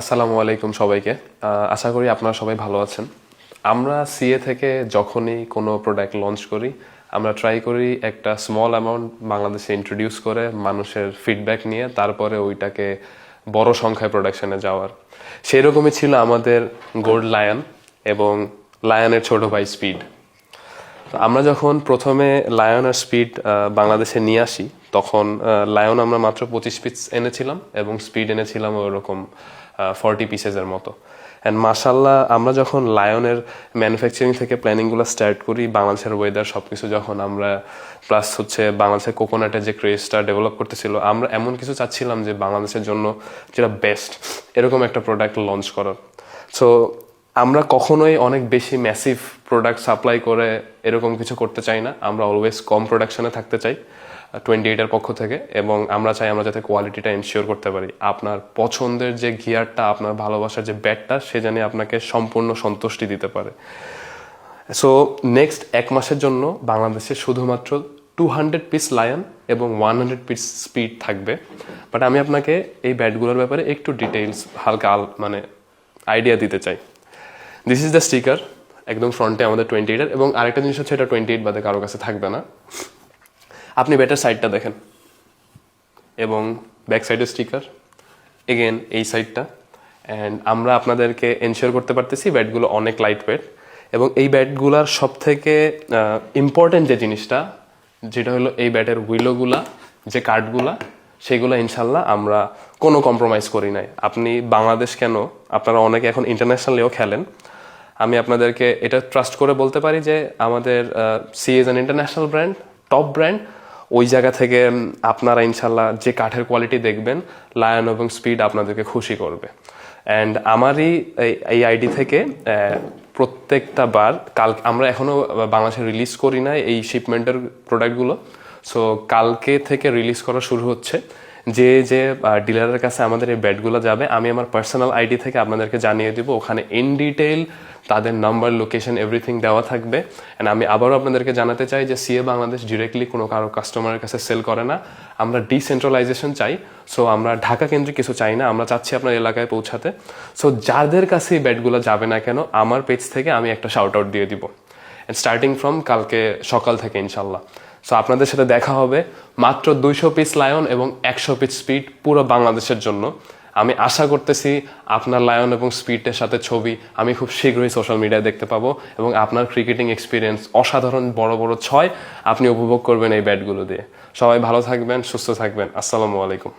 আসসালামু আলাইকুম সবাইকে। আশা করি আপনারা সবাই ভালো আছেন। আমরা সিএ থেকে যখনই কোনো প্রোডাক্ট লঞ্চ করি, আমরা ট্রাই করি একটা স্মল অ্যামাউন্ট বাংলাদেশে ইন্ট্রোডিউস করে মানুষের ফিডব্যাক নিয়ে তারপরে ওইটাকে বড় সংখ্যায় প্রোডাকশনে যাওয়ার। সেই রকমই ছিল আমাদের গোল্ড লায়ন এবং লায়নের ছোট ভাই স্পিড। আমরা যখন প্রথমে লায়ন আর স্পিড বাংলাদেশে নিয়ে আসি, তখন লায়ন আমরা মাত্র 25 পিস এনেছিলাম এবং স্পিড এনেছিলাম ওরকম 40 পিসেসের মতো। অ্যান্ড মাশাল্লাহ, আমরা যখন লায়নের ম্যানুফ্যাকচারিং থেকে প্ল্যানিংগুলো স্টার্ট করি, বাংলাদেশের ওয়েদার সব কিছু যখন আমরা প্লাস বাংলাদেশের কোকোনাটের যে ক্রেজটা ডেভেলপ করতেছিল, আমরা এমন কিছু চাচ্ছিলাম যে বাংলাদেশের জন্য যেটা বেস্ট, এরকম একটা প্রোডাক্ট লঞ্চ করার। সো আমরা কখনোই অনেক বেশি ম্যাসিভ প্রোডাক্ট সাপ্লাই করে এরকম কিছু করতে চাই না। আমরা অলওয়েজ কম প্রোডাকশনে থাকতে চাই 28-এর পক্ষ থেকে, এবং আমরা চাই আমরা যাতে কোয়ালিটিটা এনশিওর করতে পারি। আপনার পছন্দের যে গিয়ারটা, আপনার ভালোবাসার যে ব্যাটটা, সে জানি আপনাকে সম্পূর্ণ সন্তুষ্টি দিতে পারে। সো নেক্সট 1 মাসের জন্য বাংলাদেশে শুধুমাত্র 200 পিস লায়ন এবং 100 পিস স্পিড থাকবে। বাট আমি আপনাকে এই ব্যাটগুলোর ব্যাপারে একটু ডিটেইলস হালকা আইডিয়া দিতে চাই। দিস ইজ দ্য স্টিকার, একদম ফ্রন্টে আমাদের 28-এর, এবং আরেকটা জিনিস হচ্ছে এটা 28 বাদে কারো কাছে থাকবে না। আপনি ব্যাটের সাইডটা দেখেন এবং ব্যাক সাইডের স্টিকার, এগেন এই সাইডটা। অ্যান্ড আমরা আপনাদেরকে এনশিওর করতে পারতেছি ব্যাটগুলো অনেক লাইট ওয়েট, এবং এই ব্যাটগুলার সব থেকে ইম্পর্টেন্ট যে জিনিসটা, যেটা হলো এই ব্যাটের হুইলোগুলা, যে কাঠগুলা, সেগুলো ইনশাল্লাহ আমরা কোনো কম্প্রোমাইজ করি নাই। আপনি বাংলাদেশ কেন, আপনারা অনেকে এখন ইন্টারন্যাশনালিও খেলেন, আমি আপনাদেরকে এটা ট্রাস্ট করে বলতে পারি যে আমাদের C is an international brand, top brand. ওই জায়গা থেকে আপনারা ইনশাল্লাহ যে কাঠের কোয়ালিটি দেখবেন, লায়ন এবং স্পিড আপনাদেরকে খুশি করবে। অ্যান্ড আমারই এই আইডি থেকে প্রত্যেকটা বার, আমরা এখনও বাংলাদেশে রিলিজ করি না এই শিপমেন্টের প্রোডাক্টগুলো। সো কালকে থেকে রিলিজ করা শুরু হচ্ছে। যে যে ডিলারের কাছে আমাদের এই ব্যাটগুলো যাবে, আমি আমার পার্সোনাল আইডি থেকে আপনাদেরকে জানিয়ে দিব। ওখানে ইন ডিটেইল তাদের নাম্বার, লোকেশন, এভরিথিং দেওয়া থাকবে। অ্যান্ড আমি আবারও আপনাদেরকে জানাতে চাই যে সিএ বাংলাদেশ ডিরেক্টলি কোনো কারো কাস্টমারের কাছে সেল করে না। আমরা ডিসেন্ট্রালাইজেশন চাই। সো আমরা ঢাকা কেন্দ্রিক কিছু চাই না, আমরা চাচ্ছি আপনার এলাকায় পৌঁছাতে। সো যাদের কাছে এই ব্যাটগুলো যাবে না কেন, আমার পেজ থেকে আমি একটা শাউট আউট দিয়ে দিব, স্টার্টিং ফ্রম কালকে সকাল থেকে ইনশাল্লাহ। সো আপনাদের সাথে দেখা হবে মাত্র 200 পিস লায়ন এবং 100 পিস স্পিড পুরো বাংলাদেশের জন্য। আমি আশা করতেছি আপনার লায়ন এবং স্পিডের সাথে ছবি আমি খুব শীঘ্রই সোশ্যাল মিডিয়ায় দেখতে পাবো, এবং আপনার ক্রিকেটিং এক্সপিরিয়েন্স অসাধারণ, বড় বড় 6 আপনি উপভোগ করবেন এই ব্যাটগুলো দিয়ে। সবাই ভালো থাকবেন, সুস্থ থাকবেন। আসসালামু আলাইকুম।